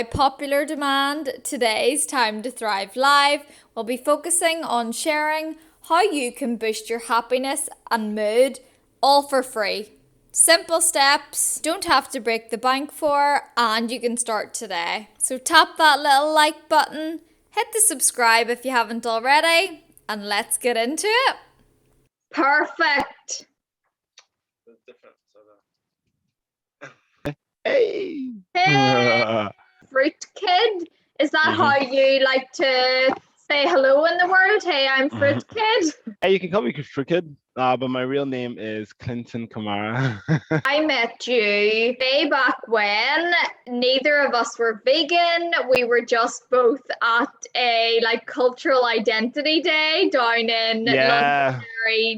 by popular demand, today's Time to Thrive Live will be focusing on sharing how you can boost your happiness and mood all for free. Simple steps, don't have to break the bank for, and you can start today. So tap that little like button, hit the subscribe if you haven't already, and let's get into it. Perfect. Hey. Hey, Fruitkid. Is that how you like to say hello in the world? Hey, I'm Fruitkid. Hey, you can call me Fruitkid, but my real name is Clinton Kamara. I met you way back when neither of us were vegan. We were just both at a cultural identity day down in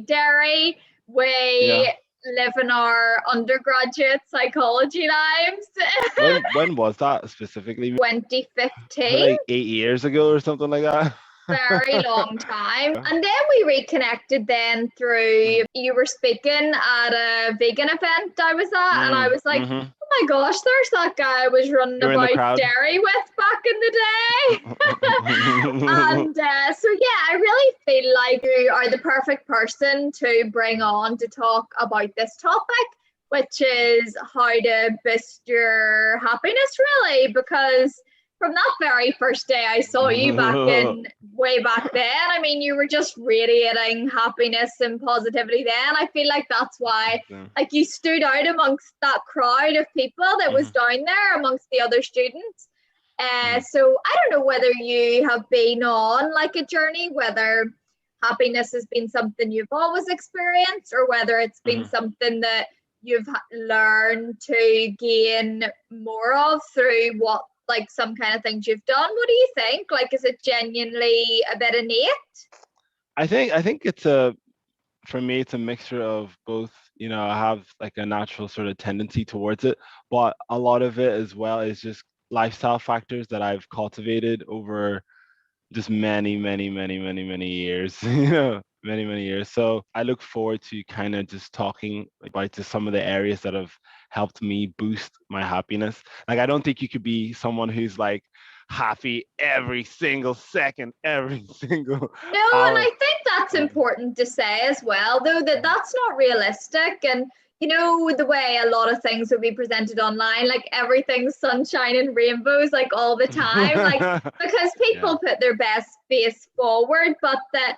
Derry. We living our undergraduate psychology lives. When was that specifically? 2015. Like 8 years ago or something like that. Very long time. And then we reconnected then through you were speaking at a vegan event I was at, and I was like, oh my gosh, there's that guy I was running about Derry with back in the day. And so yeah, I really feel like you are the perfect person to bring on to talk about this topic, which is how to boost your happiness, really, because from that very first day I saw you way back then, I mean, you were just radiating happiness and positivity then. I feel like that's why you stood out amongst that crowd of people that was down there amongst the other students. So I don't know whether you have been on a journey, whether happiness has been something you've always experienced or whether it's been something that you've learned to gain more of through some kind of things you've done. What do you think? Is it genuinely a bit innate? I think it's for me, it's a mixture of both. I have a natural sort of tendency towards it, but a lot of it as well is just lifestyle factors that I've cultivated over just many years. Many years. So I look forward to kind of just talking about just some of the areas that have helped me boost my happiness. I don't think you could be someone who's happy every single second, every single hour. And I think that's important to say as well, though, that's not realistic. And the way a lot of things will be presented online, everything's sunshine and rainbows all the time, because people put their best face forward, but that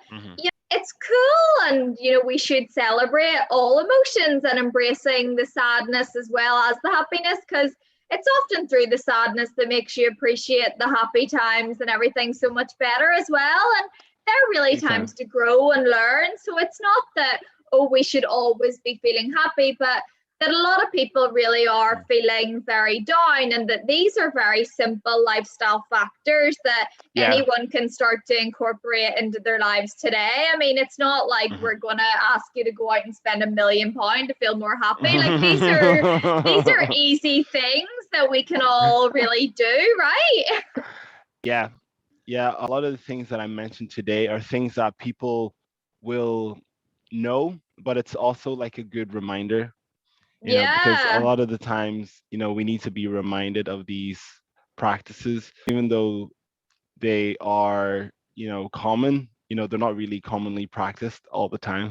it's cool, and we should celebrate all emotions and embracing the sadness as well as the happiness, because it's often through the sadness that makes you appreciate the happy times and everything so much better as well. And they're really times to grow and learn. So it's not that, we should always be feeling happy, but that a lot of people really are feeling very down, and that these are very simple lifestyle factors that anyone can start to incorporate into their lives today. I mean, it's not like we're going to ask you to go out and spend £1 million to feel more happy. These are easy things that we can all really do, right? Yeah. A lot of the things that I mentioned today are things that people will know, but it's also a good reminder. Because a lot of the times, we need to be reminded of these practices, even though they are, common, they're not really commonly practiced all the time.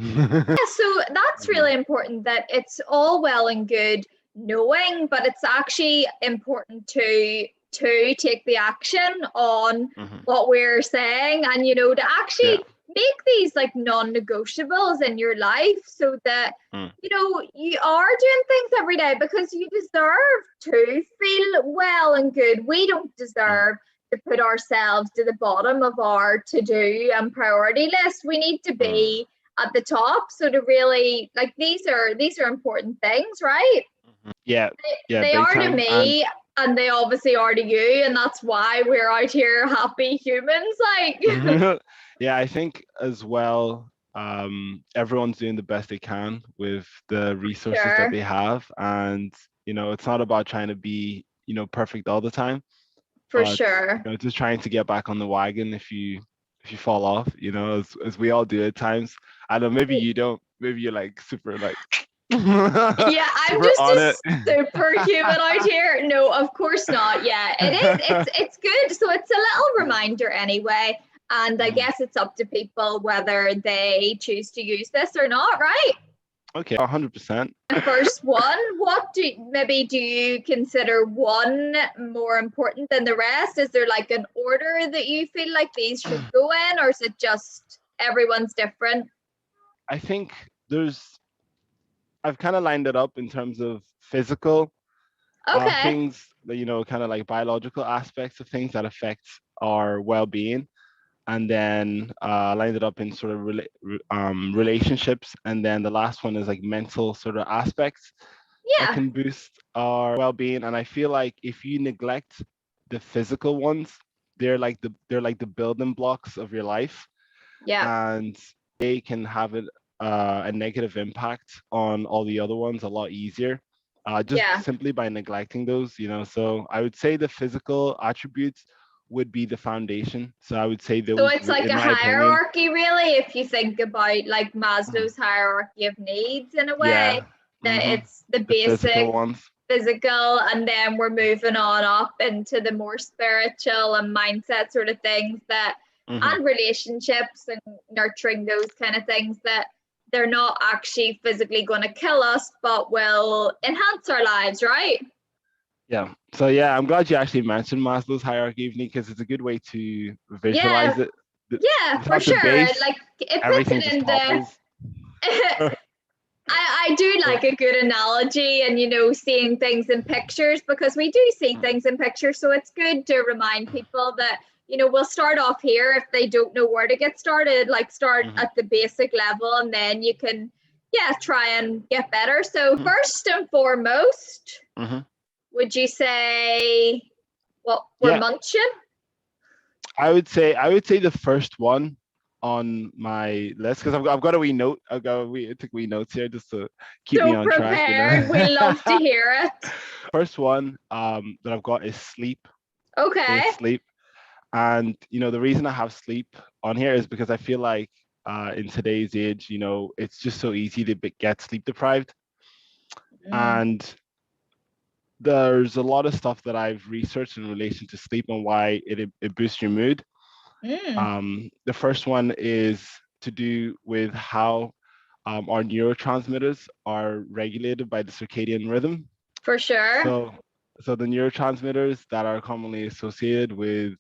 So that's really important, that it's all well and good knowing, but it's actually important to take the action on what we're saying, and to actually make these non-negotiables in your life, so that you are doing things every day, because you deserve to feel well and good. We don't deserve to put ourselves to the bottom of our to-do and priority list. We need to be at the top. So to really these are important things, right? They are to me, and they obviously are to you, and that's why we're out here happy humans. Yeah, I think as well, everyone's doing the best they can with the resources that they have, and it's not about trying to be perfect all the time. Sure. Just trying to get back on the wagon if you fall off, as we all do at times. I don't know, maybe you don't, maybe you're super Yeah, I'm We're just on a it. superhuman out here. No, of course not. Yeah, it is. It's good. So it's a little reminder anyway. And I guess it's up to people whether they choose to use this or not, right? Okay, 100%. The first one, do you consider one more important than the rest? Is there like an order that you feel like these should go in, or is it just everyone's different? I think I've kind of lined it up in terms of physical Okay. things, kind of like biological aspects of things that affect our well-being, and then lined it up in sort of relationships, and then the last one is like mental sort of aspects that Yeah. can boost our well-being. And I feel like if you neglect the physical ones, they're like the building blocks of your life, Yeah. and they can have a negative impact on all the other ones a lot easier, just Yeah. simply by neglecting those. So I would say the physical attributes would be the foundation. So I would say So those, it's like in a my opinion. hierarchy, really, if you think about like Maslow's hierarchy of needs in a way, Yeah. that Hmm. it's the The physical basic ones. physical, and then we're moving on up into the more spiritual and mindset sort of things that, Hmm. and relationships and nurturing those kind of things that they're not actually physically going to kill us, but will enhance our lives, right? Yeah. So yeah, I'm glad you actually mentioned Maslow's hierarchy of need, because it's a good way to Yeah, visualize it. yeah, for Without the sure. base, Like it puts everything it just into topples. I do like a good analogy and, seeing things in pictures, because we do see things in pictures. So it's good to remind people that, we'll start off here if they don't know where to get started, like start Mhm. at the basic level and then you can, yeah, try and get better. So, first and foremost, Mhm. would you say what we're Yeah, munching? I would say the first one on my list, because I've got a wee note. I took wee notes here just to keep me So on track. prepared. We love to hear it. First one that I've got is sleep. Okay. Is sleep, and the reason I have sleep on here is because I feel like in today's age, it's just so easy to get sleep deprived, Mm. and there's a lot of stuff that I've researched in relation to sleep and why it boosts your mood. Mm. The first one is to do with how our neurotransmitters are regulated by the circadian rhythm. For sure. So, so the neurotransmitters that are commonly associated with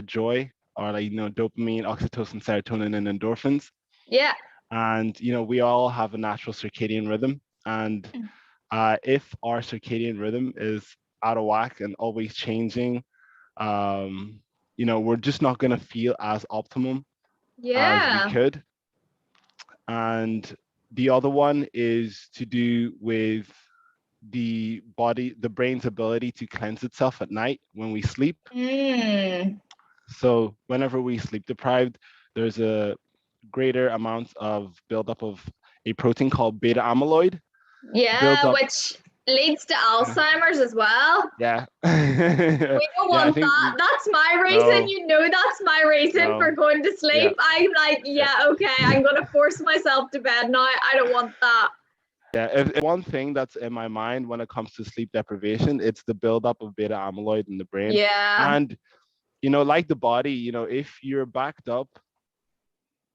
joy are like dopamine, oxytocin, serotonin, and endorphins. Yeah. And we all have a natural circadian rhythm, and if our circadian rhythm is out of whack and always changing, um, we're just not going to feel as optimum as we Yeah. could. And the other one is to do with the brain's ability to cleanse itself at night when we sleep. Mm. So whenever we sleep deprived, there's a greater amount of buildup of a protein called beta amyloid builds Yeah, up. which leads to Yeah. Alzheimer's as well. Yeah. We don't Yeah, I want think that. That's my reason. no, That's my reason for no. going to Yeah. sleep. I'm like, Yeah. yeah, okay, I'm going to force myself to bed now. I don't want that. Yeah, if one thing that's in my mind when it comes to sleep deprivation, it's the buildup of beta amyloid in the brain. Yeah. And like the body, if you're backed up,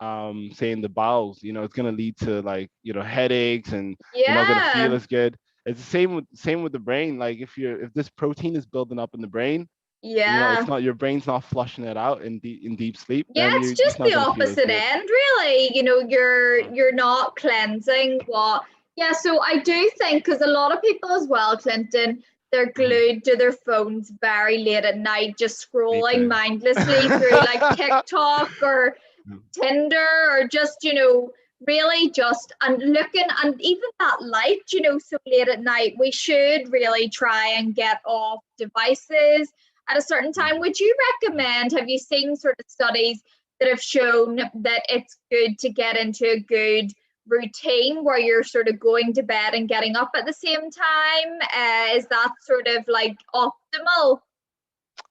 say in the bowels, it's gonna lead to like headaches, and you're not gonna feel Yeah. as good. It's the same with the brain. Like if this protein is building up in the brain, it's Yeah. not your brain's not flushing it out in deep sleep, Yeah, then it's you're just just not the gonna feel as opposite good. end, really. You're not cleansing what. Yeah, so I do think, because a lot of people as well, Clinton, they're Mhm. glued to their phones very late at night, just Me scrolling too. mindlessly through like TikTok or Tinder, or just, really just and looking, and even that light, so late at night, we should really try and get off devices at a certain time. Would you recommend, have you seen sort of studies that have shown that it's good to get into a good routine where you're sort of going to bed and getting up at the same time? Is that sort of like optimal?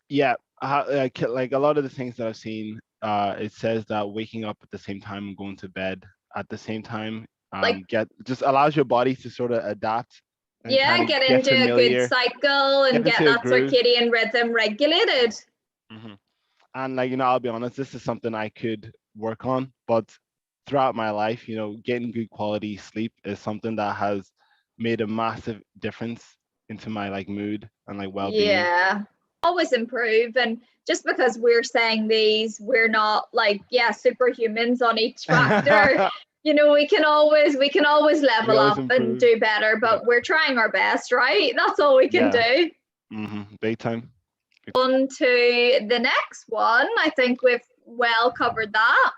Yeah, like a lot of the things that I've seen, it says that waking up at the same time and going to bed at the same time Like, just allows your body to sort of adapt and yeah, kind of get get into a good familiar, cycle and get get into a that groove. circadian rhythm regulated. Hmm. And like, I'll be honest, this is something I could work on, but throughout my life, getting good quality sleep is something that has made a massive difference into my like mood and like well-being. Yeah, always improve. And just because we're saying these, we're not like, yeah, superhumans on each factor. We can always We level always up and improve. do better, Yeah. but we're trying our best, right? That's all we can Yeah. do. Big time. On to the next one. I think we've well covered that.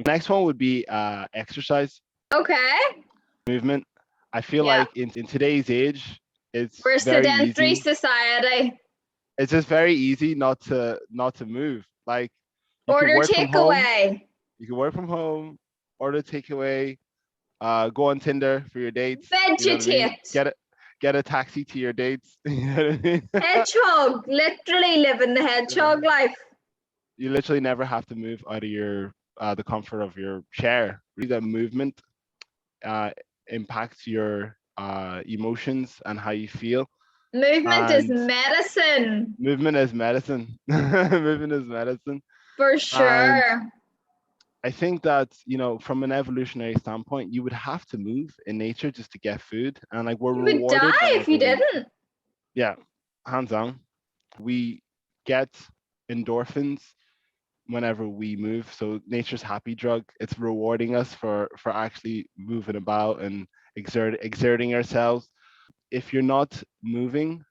Next one would be exercise, Okay. movement. I feel Yeah. like in today's age, it's We're a very sedentary easy. society. It's just very easy not to move. Like you can Order work from home, takeaway. order takeaway, go on Tinder for your dates. You know what I mean? Vegetate. Get a taxi to your dates. You know what I mean? Hedgehog. Literally living the hedgehog life. You literally never have to move out of your the comfort of your chair. Really, the movement uh, impacts your emotions and how you feel. Movement is And medicine. movement is medicine. Movement is medicine. For And sure. I think that, from an evolutionary standpoint, you would have to move in nature just to get food. And like we're You would die rewarded if you whenever didn't. yeah, hands down. We get endorphins whenever we move. So nature's happy drug. It's rewarding us for actually moving about and exerting ourselves. If you're not moving,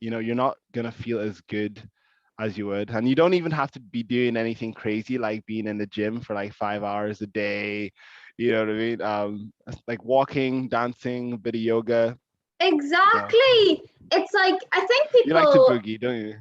you're not gonna feel as good as you would. And you don't even have to be doing anything crazy like being in the gym for like 5 hours a day. You know what I mean? Like walking, dancing, a bit of yoga. Exactly. It's like, I think You like to people. boogie, don't you?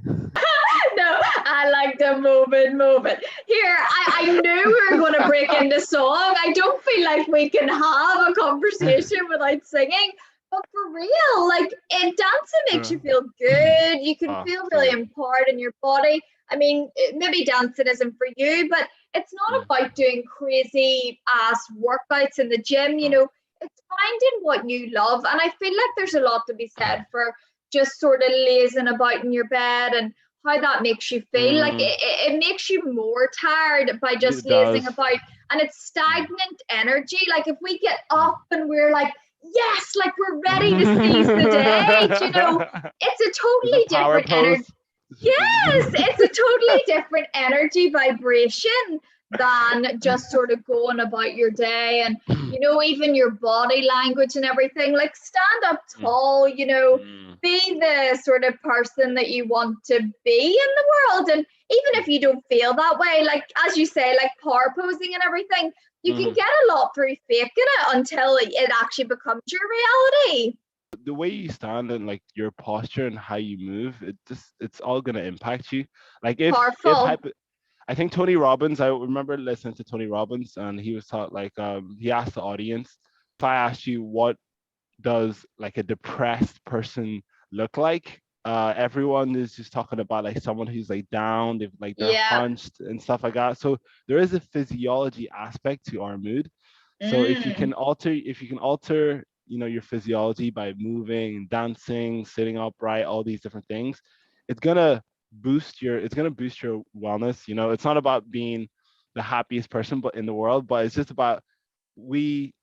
No, I like to move it. Here, I knew we were going to break into song. I don't feel like we can have a conversation without singing. But for real, like, dancing makes you feel good. You can feel really So empowered in your body. I mean, maybe dancing isn't for you, but it's not about doing crazy ass workouts in the gym. It's finding what you love. And I feel like there's a lot to be said for just sort of lazing about in your bed and how that makes you feel. Like it makes you more tired by just it does. lazing about, and it's stagnant energy. Like if we get up and we're like, yes, like we're ready to seize the day, it's a There's a totally power different energy. pose. Yes, it's a totally different energy vibration than just sort of going about your day. And even your body language and everything, like stand up tall, be the sort of person that you want to be in the world. And even if you don't feel that way, like as you say, like power posing and everything, you can get a lot through faking it until it actually becomes your reality. The way you stand and like your posture and how you move, it's all gonna impact you. Like Powerful. I think Tony Robbins, I remember listening to Tony Robbins and he was taught like he asked the audience, if I asked you what does like a depressed person look like? Everyone is just talking about like someone who's like down, they're Yeah. hunched and stuff like that. So there is a physiology aspect to our mood. So if you can alter, your physiology by moving, dancing, sitting upright, all these different things, it's gonna boost your wellness. It's not about being the happiest person but in the world, but it's just about we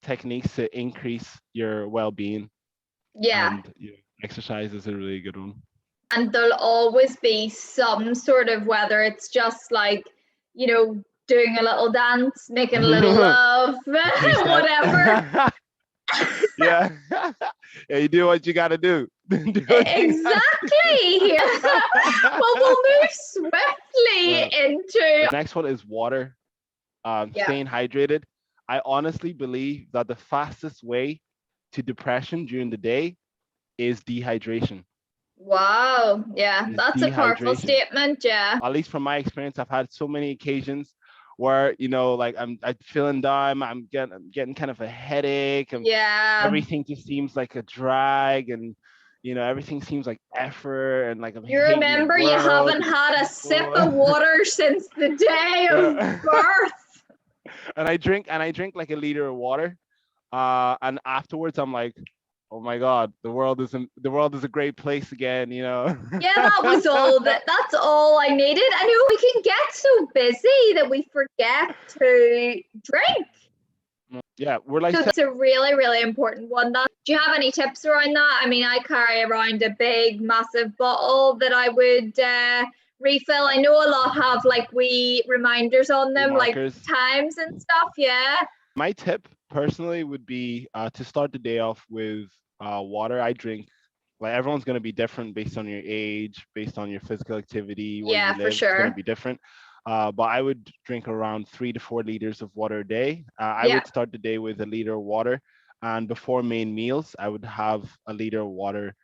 techniques to increase your well-being, Yeah. and exercise is a really good one. And there'll always be some sort of, whether it's just like, doing a little dance, making a little love, whatever. Yeah. Yeah, you do what you got to do. Exactly. Well, we'll move swiftly into. Next one is water. Staying hydrated. I honestly believe that the fastest way to depression during the day is dehydration. Wow. Yeah, that's a powerful statement. Yeah. At least from my experience, I've had so many occasions where like I'm feeling down, I'm getting kind of a headache, and everything just seems like a drag, and everything seems like effort, and like I'm You remember you haven't had a sip of water since the day of birth. And I drink like a liter of water. And afterwards I'm like, oh my God, the world is a great place again, you know. Yeah, that's all I needed. I know we can get so busy that we forget to drink. Yeah, we're like, so it's a really, really important one. Do you have any tips around that? I mean, I carry around a big, massive bottle that I would refill. I know a lot have like wee reminders on them, like times and stuff. Yeah. My tip personally would be to start the day off with water. I drink, like, everyone's going to be different based on your age, based on your physical activity, where you live. For sure. It's going to be different. But I would drink around 3 to 4 liters of water a day. I would start the day with a liter of water. And before main meals, I would have a liter of water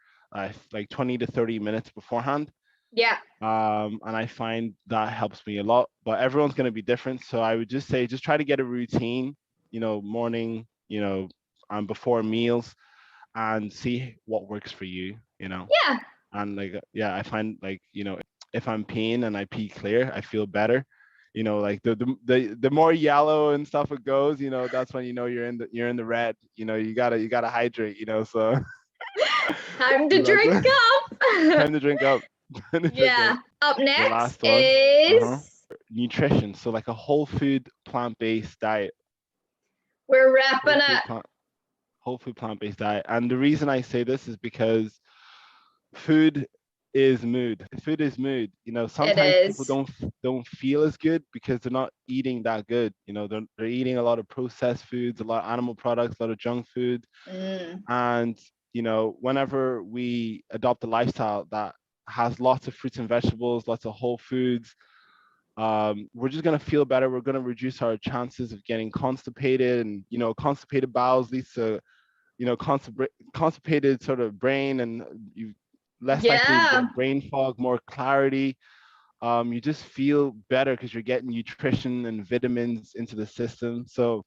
like 20 to 30 minutes beforehand. Yeah. And I find that helps me a lot. But everyone's going to be different. So I would just say, just try to get a routine, morning, and before meals, and see what works for you, Yeah. And like, yeah, I find, like, if I'm peeing and I pee clear, I feel better. Like the more yellow and stuff it goes, that's when you're in the red. You gotta hydrate. So time to drink up. Time to drink up. Yeah. Up next is nutrition. So like a whole food plant-based diet. We're wrapping it. Whole food plant-based diet. And the reason I say this is because food is mood. Food is mood. Sometimes people don't feel as good because they're not eating that good. They're eating a lot of processed foods, a lot of animal products, a lot of junk food. And whenever we adopt a lifestyle that has lots of fruits and vegetables, lots of whole foods, we're just going to feel better. We're going to reduce our chances of getting constipated, and constipated bowels leads to constipated sort of brain, and you less likely to get brain fog, more clarity. You just feel better because you're getting nutrition and vitamins into the system. So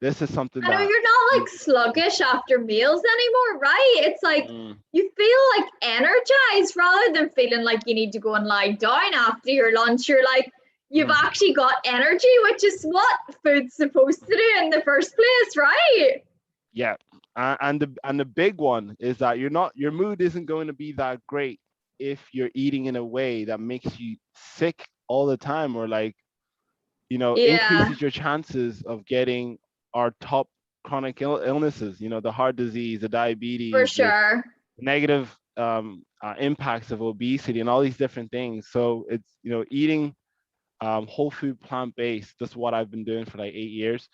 this is something I know you're not like sluggish after meals anymore, right? It's like you feel like energized rather than feeling like you need to go and lie down after your lunch. You're like, you've actually got energy, which is what food's supposed to do in the first place, right? Yeah. And the big one is that your mood isn't going to be that great if you're eating in a way that makes you sick all the time, or like, increases your chances of getting our top chronic illnesses, the heart disease, the diabetes, for sure, the negative impacts of obesity and all these different things. So it's, eating whole food, plant-based, that's what I've been doing for like 8 years.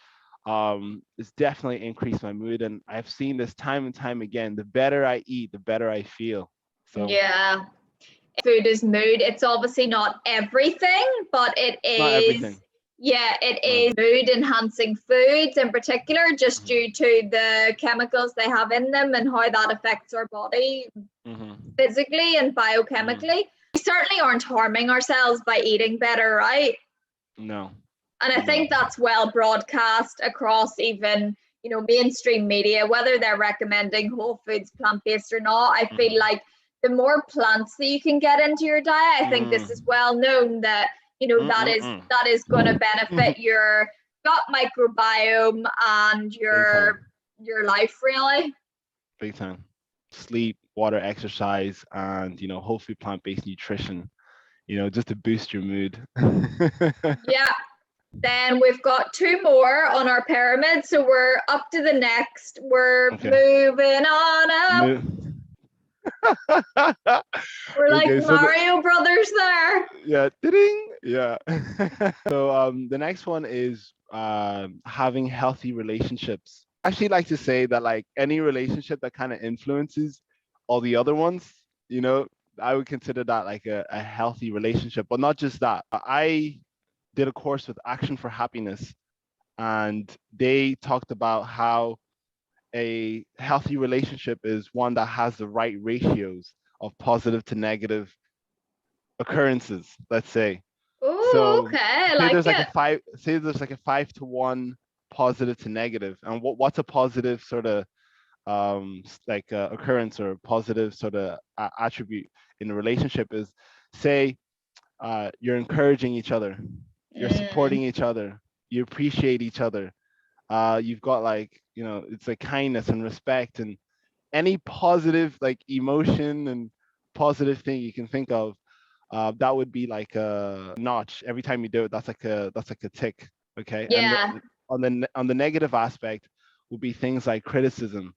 It's definitely increased my mood, and I've seen this time and time again. The better I eat, the better I feel. So yeah, food is mood. It's obviously not everything, but it is. Not everything. Yeah, it is mood enhancing foods in particular, just due to the chemicals they have in them and how that affects our body physically and biochemically. We certainly aren't harming ourselves by eating better, right? No. And I think that's well broadcast across even, mainstream media, whether they're recommending whole foods, plant-based or not. I feel like the more plants that you can get into your diet, I think this is well known that, that is going to benefit your gut microbiome and your life, really. Big time. Sleep, water, exercise, and whole food plant-based nutrition, just to boost your mood. Yeah. Then we've got 2 more on our pyramid, so we're up to the next. We're moving on up. We're like Mario Brothers there. Yeah, ding. Yeah. So the next one is having healthy relationships. I actually like to say that, like, any relationship that kind of influences all the other ones, I would consider that like a healthy relationship. But not just that. I did a course with Action for Happiness, and they talked about how a healthy relationship is one that has the right ratios of positive to negative occurrences, let's say. Ooh, so okay, I like there's it. There's like a 5-to-1 positive to negative, and what's a positive sort of occurrence or positive sort of attribute in a relationship is, say, you're encouraging each other, you're supporting each other, you appreciate each other, You've got like, it's like kindness and respect and any positive like emotion and positive thing you can think of. That would be like a notch every time you do it. That's like a tick. Okay. And Yeah. on the negative aspect will be things like criticism,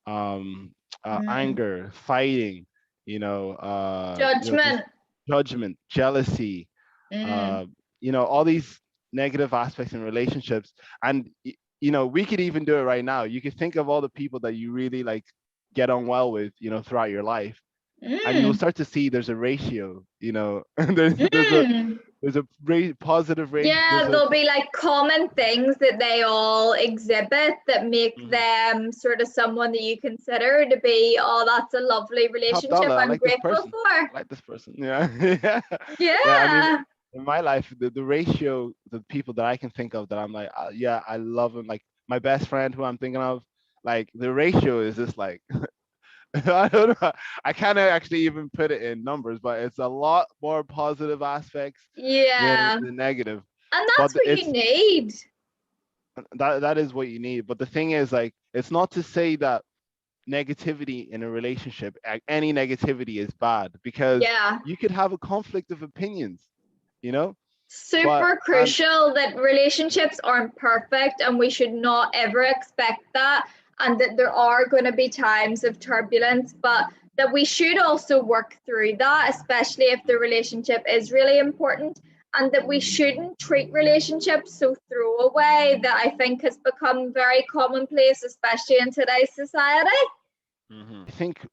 um, Mm. anger, fighting, just Judgment. judgment, jealousy, Mm. uh, all these negative aspects in relationships. And we could even do it right now. You could think of all the people that you really like get on well with, throughout your life, and you'll Mm. start to see there's a ratio. And Mm. there's a positive ratio. Yeah, there'll be like common things that they all exhibit that make Mhm. them sort of someone that you consider to be, oh, that's a lovely Top relationship dollar. I I'm like this grateful person. for. I like this person. Yeah. Yeah. Yeah. I mean, Yeah. in my life, the ratio, the people that I can think of that I'm like, yeah, I love them. Like my best friend who I'm thinking of, like the ratio is just like, I don't know. I can't actually even put it in numbers, but it's a lot more positive aspects than Yeah. the negative. And But that's what you need. that is what you need. But the thing is, like, it's not to say that negativity in a relationship, any negativity is bad, because Yeah. you could have a conflict of opinions, you know. But Super and crucial that relationships aren't perfect and we should not ever expect that, and that there are going to be times of turbulence, but that we should also work through that, especially if the relationship is really important, and that we shouldn't treat relationships so throwaway that I think has become very commonplace, especially in today's society. I think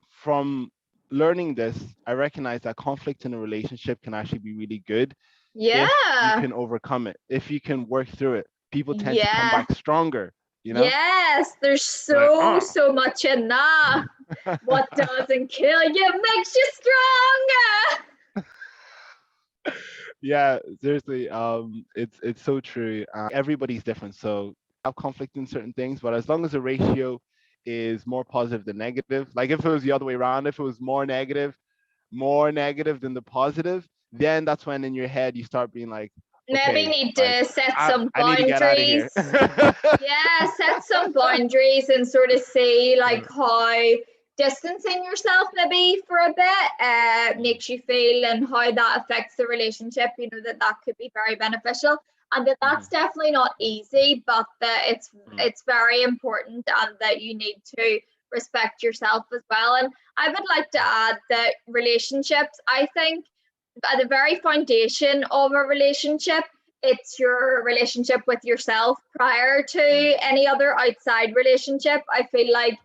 from learning this, I recognize that conflict in a relationship can actually be really good if you Yeah. can overcome it, if you can work through it. People tend to come Yeah. back stronger, you know? Yes, there's Like, so much in that. What doesn't kill you makes you stronger. yeah, seriously, it's so true. Everybody's different, so have conflict in certain things, but as long as the ratio is more positive than negative, like if it was the other way around, if it was more negative than the positive, then that's when in your head you start being like, Maybe okay, need like to set I, some I need to get out of here. boundaries. Yeah, set some boundaries and sort of see like how distancing yourself maybe for a bit makes you feel, and how that affects the relationship. You know, that could be very beneficial, and that's Mhm, definitely not easy, but that mhm, it's very important, and that you need to respect yourself as well. And I would like to add that relationships, I think, at the very foundation of a relationship, it's your relationship with yourself prior mhm, to any other outside relationship. I feel like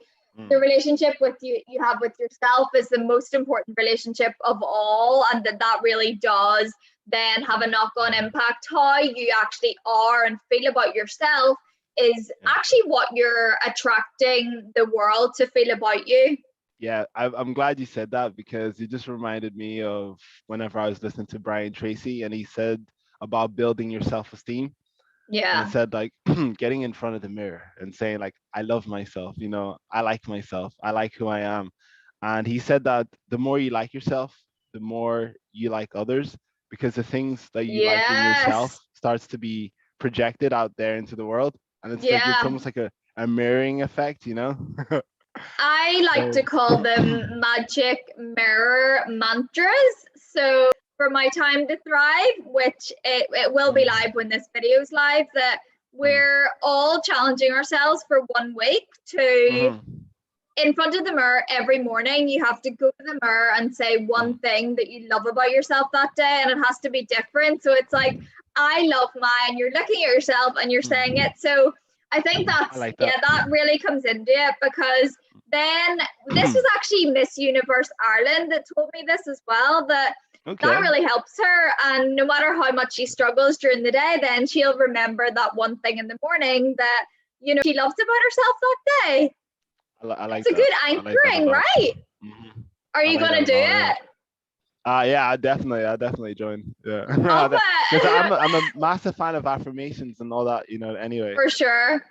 the mhm, relationship with you have with yourself is the most important relationship of all, and that really does then have a mhm. knock-on impact. How you actually are and feel about yourself is Yeah. actually what you're attracting the world to feel about you. Yeah, I'm glad you said that because you just reminded me of whenever I was listening to Brian Tracy and he said about building your self-esteem. And it Yeah. said like getting in front of the mirror and saying like I love myself, I like myself, I like who I am. And he said that the more you like yourself, the more you like others, because the things that you like in yourself Yes. starts to be projected out there into the world, and it's Yeah. almost like a mirroring effect. I like So to call them magic mirror mantras. So for my time to thrive, which it will be live when this video is live, that mm, we're all challenging ourselves for 1 week to, mhm, in front of the mirror every morning, you have to go to the mirror and say one mhm, thing that you love about yourself that day, and it has to be different. So it's like, I love mine, you're looking at yourself and you're saying mm. it. So I think I that's, like that. yeah, that really comes into it, because then this was actually Miss Universe Ireland that told me this as well, that Okay. really helps her. And no matter how much she struggles during the day, then she'll remember that one thing in the morning that, she loves about herself that day. I It's like a that. good I like that a anchoring, lot. right? Mhm. Are I you like going that to a do lot. Yeah. it? Yeah, I definitely join. Yeah, Oh, because but I'm a massive fan of affirmations and all that. Anyway. for sure.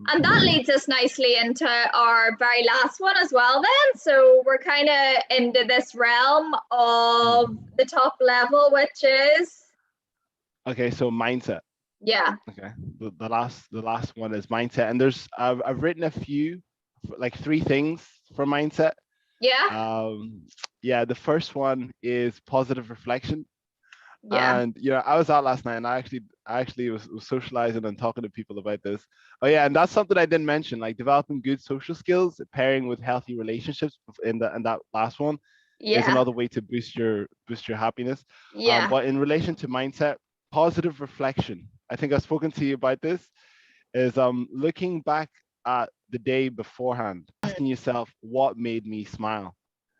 And that Um, leads us nicely into our very last one as well, then. So we're kind of into this realm of mhm. the top level, which is Okay, so mindset. Yeah. Okay. The last one is mindset, and I've written a few, like three things for mindset. Yeah. Um, yeah, the first one is positive reflection. Yeah. And I was out last night, and I actually was socializing and talking to people about this. Oh yeah, and that's something I didn't mention, like developing good social skills, pairing with healthy relationships in that last one is Yeah. another way to boost your happiness. Yeah. But in relation to mindset, positive reflection. I think I've spoken to you about this. Is looking back at the day beforehand, asking yourself what made me smile.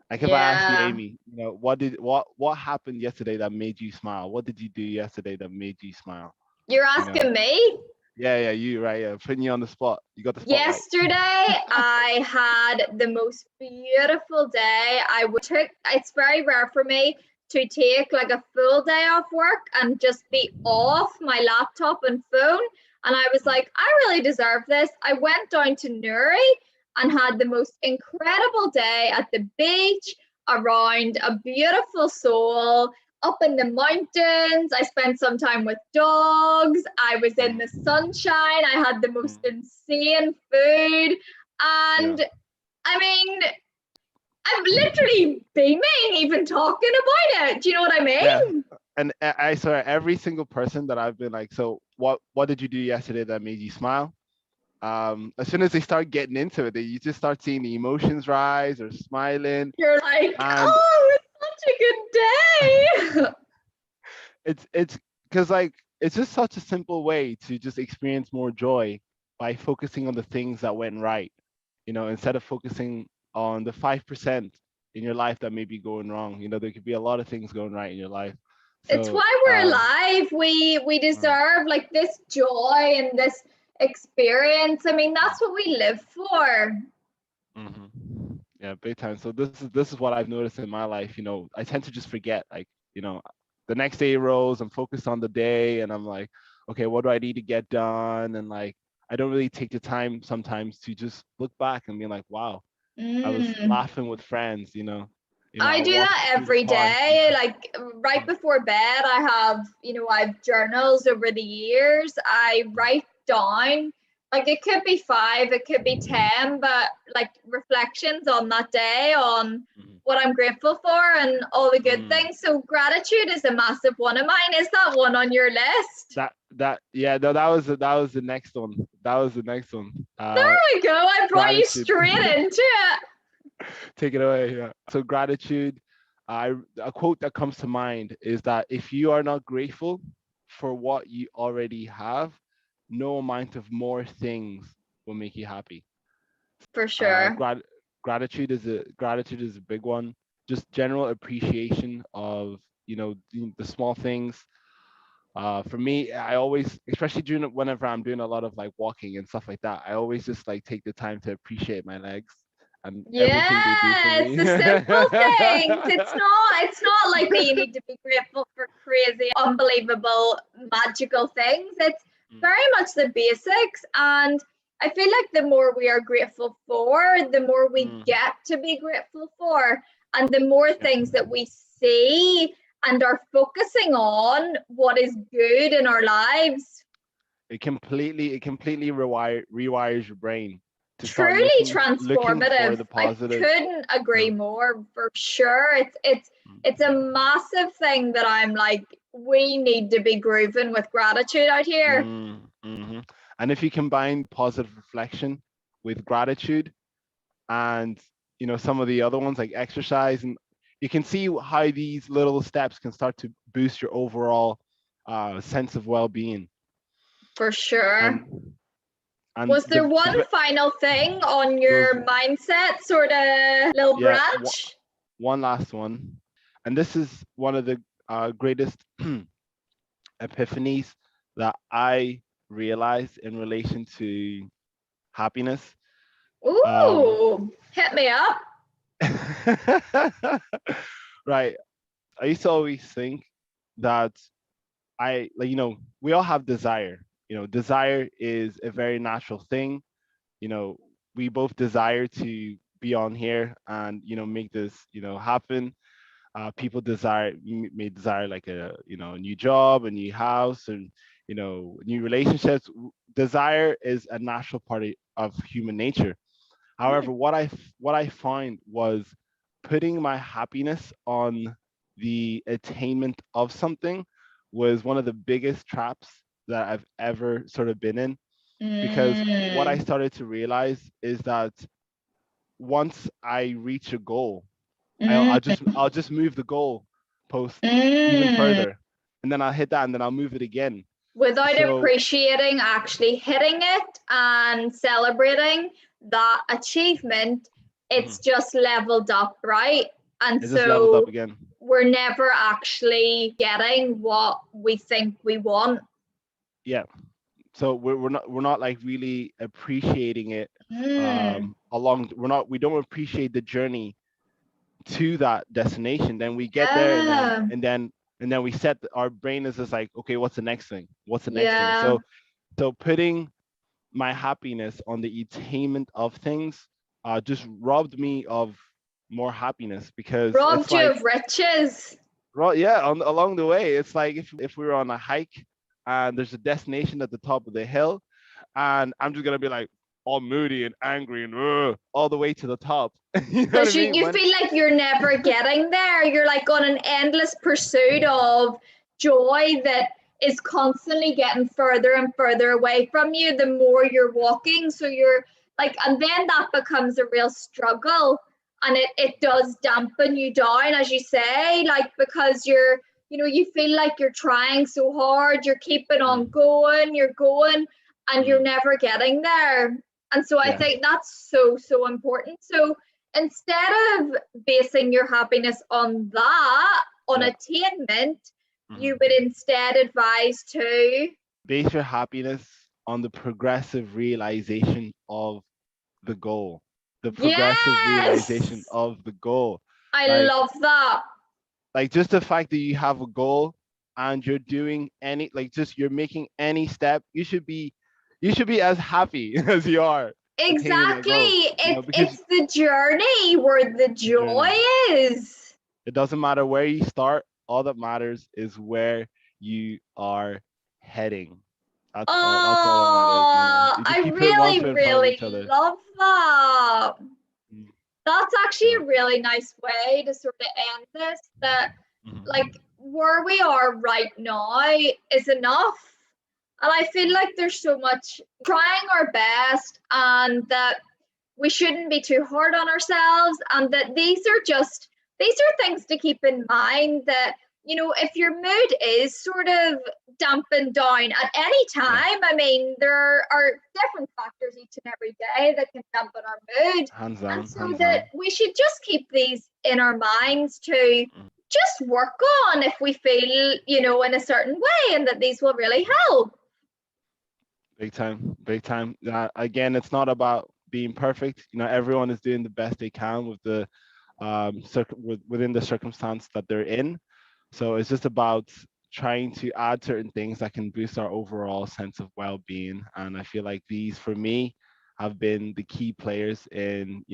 Like if I ask you, Yeah. Amy, what happened yesterday that made you smile? What did you do yesterday that made you smile? You're You know? asking me? Yeah, you right. Yeah, putting you on the spot. You got the spotlight. Yesterday, I had the most beautiful day. It's very rare for me to take like a full day off work and just be off my laptop and phone. And I was Mm, like, I really deserve this. I went down to Nuri and had the most incredible day at the beach around a beautiful soul up in the mountains. I spent some time with dogs. I was in the mm, sunshine. I had the most mm. insane food. Yeah, And I mean, I'm literally beaming even talking about it. Do you know what I yeah. mean? And I swear, every single person that I've been like, so what did you do yesterday that made you smile? As soon as they start getting into it, you just start seeing the emotions rise or smiling. You're like, And oh, it's such a good day. it's because like it's just such a simple way to just experience more joy by focusing on the things that went right, instead of focusing on the 5% in your life that may be going wrong. There could be a lot of things going right in your life. It's So why we're alive. We mm, deserve like this joy and this experience. I mean, that's what we live for. yeah, big time. So this is what I've noticed in my life. I tend to just forget, like, the next day rolls, I'm focused on the day, and I'm like, okay, what do I need to get done? And like, I don't really take the time sometimes to just look back and be like, wow, I was Mm. laughing with friends. I I do walked that through the every park. day. Like right Mm, before bed, I've journals over the years. I mm, write down, like it could be five, it could be 10, but like reflections on that day, on mm, what I'm grateful for and all the good mm. things. So gratitude is a massive one of mine. Is that one on your list? Yeah, no, that was the next one. That was the next one. There we go. I brought you Gratitude. straight into it. Take it away. Yeah. So gratitude. A quote that comes to mind is that if you are not grateful for what you already have, no amount of more things will make you happy. For Uh, sure. grat- gratitude is a big one. Just general appreciation of the small things. For me, I always, especially whenever I'm doing a lot of like walking and stuff like that, I always just like take the time to appreciate my legs and everything they do for Yeah, it's me. the simple things. It's not like that you need to be grateful for crazy, unbelievable, magical things. It's Mm, very much the basics. And I feel like the more we are grateful for, the more we mm, get to be grateful for. And the more yeah. things that we see and are focusing on what is good in our lives. It completely rewires your brain to start Truly looking for transformative. the I positive. couldn't agree Yeah. more for sure. It's a massive thing that I'm like, we need to be grooving with gratitude out here. Mm-hmm. And if you combine positive reflection with gratitude and some of the other ones like exercise, and you can see how these little steps can start to boost your overall sense of well-being. For sure. And and Was there one final thing on those your mindset sort of little yeah, branch? one last one, and this is one of the greatest epiphanies that I realized in relation to happiness. Um, Ooh, hit me up. right. I used to always think that we all have desire. Desire is a very natural thing. You know, we both desire to be on here and make this happen. People may desire like a a new job, a new house, and new relationships. Desire is a natural part of human nature. However, what I find was putting my happiness on the attainment of something was one of the biggest traps that I've ever sort of been in, because what I Mm. started to realize is that once I reach a goal, Mm. I'll just move the goal post even Mm. further, and then I'll hit that, and then I'll move it again. Without So appreciating actually hitting it and celebrating that achievement, it's mhm, just leveled up, right? And it just leveled up so again. we're never actually getting what we think we want. Yeah. So we're not like really appreciating it Mm. along. We don't appreciate the journey to that destination. Then we get there, and then Yeah. and then and then we set our brain is just like, okay, what's the next thing? What's the next thing? Yeah. So putting my happiness on the attainment of things just robbed me of more happiness, because it's Robbed you like, of riches. right, yeah, along the way, it's like if we were on a hike and there's a destination at the top of the hill, and I'm just gonna be like all moody and angry and all the way to the top. You know what I Because mean? you feel like you're never getting there. You're like on an endless pursuit of joy that is constantly getting further and further away from you the more you're walking. So you're like, and then that becomes a real struggle. And it does dampen you down, as you say, like because you feel like you're trying so hard, you're keeping on Mm, you're going, and you're mm, never getting there. And so I yeah, think that's so, so important. So instead of basing your happiness on that, on yeah. attainment, Hmm. you would instead advise to, Base your happiness on the progressive realization of the goal. The progressive realization yes, of the goal. I Like love that. just the fact that you have a goal and you're doing any, like, just you're making any step, you should be as happy as you are attaining that Exactly. goal, because It's the journey where the the joy journey, is. it doesn't matter where you start, all that matters is where you are heading. That's all that matters, Oh, you just I keep putting one really, foot in front of really each other. love that. Mm, That's actually yeah. a really nice way to sort of end this. That, like, Mhm. where we are right now is enough. And I feel like there's so much trying our best, and that we shouldn't be too hard on ourselves, and that these are things to keep in mind, that if your mood is sort of dampened down at any Yeah, time, I mean, there are different factors each and every day that can dampen our mood, hands and down, so hands that down. we should just keep these in our minds to Mm. just work on if we feel in a certain way, and that these will really help. Big time, big time. Again, it's not about being perfect. Everyone is doing the best they can with within the circumstance that they're in. So it's just about trying to add certain things that can boost our overall sense of well-being. And I feel like these, for me, have been the key players in,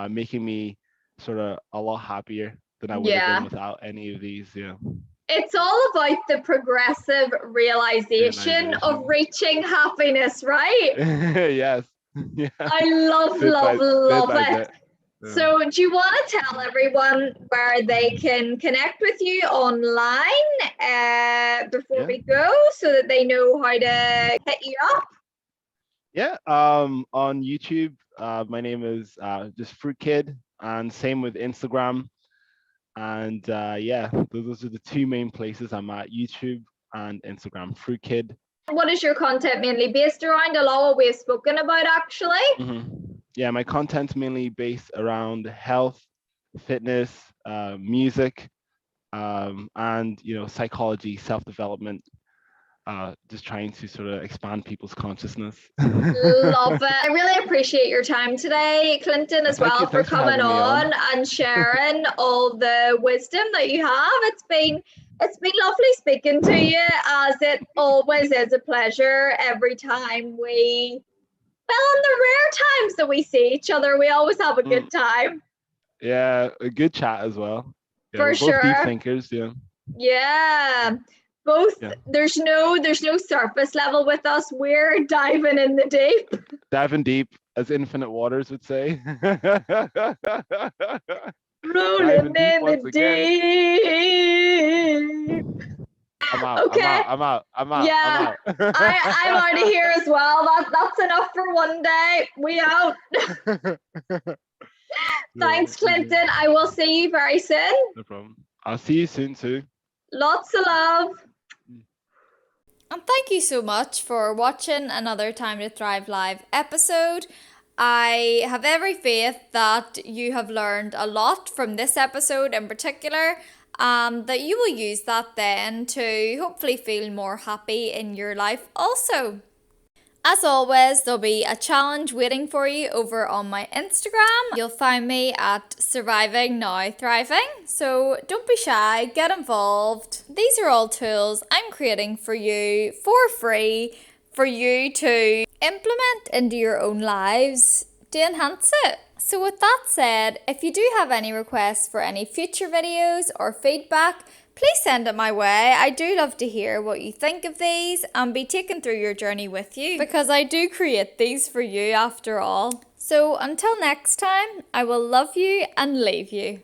making me sort of a lot happier than I would have been Yeah, without any of these. Yeah, it's all about the progressive realization of realization. reaching happiness, right? Yes. Yeah. I love, Bit love, by bit love by it. bit. Yeah. So, do you want to tell everyone where they can connect with you online before Yeah. we go, so that they know how to hit you up? Yeah. On YouTube, my name is just Fruitkid, and same with Instagram. And yeah, those are the two main places I'm at: YouTube and Instagram. Fruitkid. What is your content mainly based around? A lot of what we've spoken about, actually. Yeah, my content's mainly based around health, fitness, music, and psychology, self-development. Just trying to sort of expand people's consciousness. Love it. I really appreciate your time today, Clinton, as Thank you. well, for Thanks for coming having me on on. and sharing all the wisdom that you have. It's been lovely speaking to you, as it always is a pleasure every time in the rare times that we see each other, we always have a Mm, good time. yeah, a good chat as well. Yeah, For we're both deep sure. thinkers. Yeah. Yeah. Both, Yeah. there's no surface level with us. We're diving in the deep. Diving deep, as Infinite Waters would say. Rolling Deep in the once again. deep. I'm out. Okay. I'm out. Yeah, I'm out of here as well. That's enough for one day. We out. Thanks, Clinton. I will see you very soon. No problem. I'll see you soon too. Lots of love. And thank you so much for watching another Time to Thrive Live episode. I have every faith that you have learned a lot from this episode in particular, and that you will use that then to hopefully feel more happy in your life also. As always, there'll be a challenge waiting for you over on my Instagram. You'll find me at Surviving Now Thriving. So don't be shy, get involved. These are all tools I'm creating for you for free for you to implement into your own lives to enhance it. So with that said, if you do have any requests for any future videos or feedback, please send it my way. I do love to hear what you think of these and be taken through your journey with you, because I do create these for you after all. So until next time, I will love you and leave you.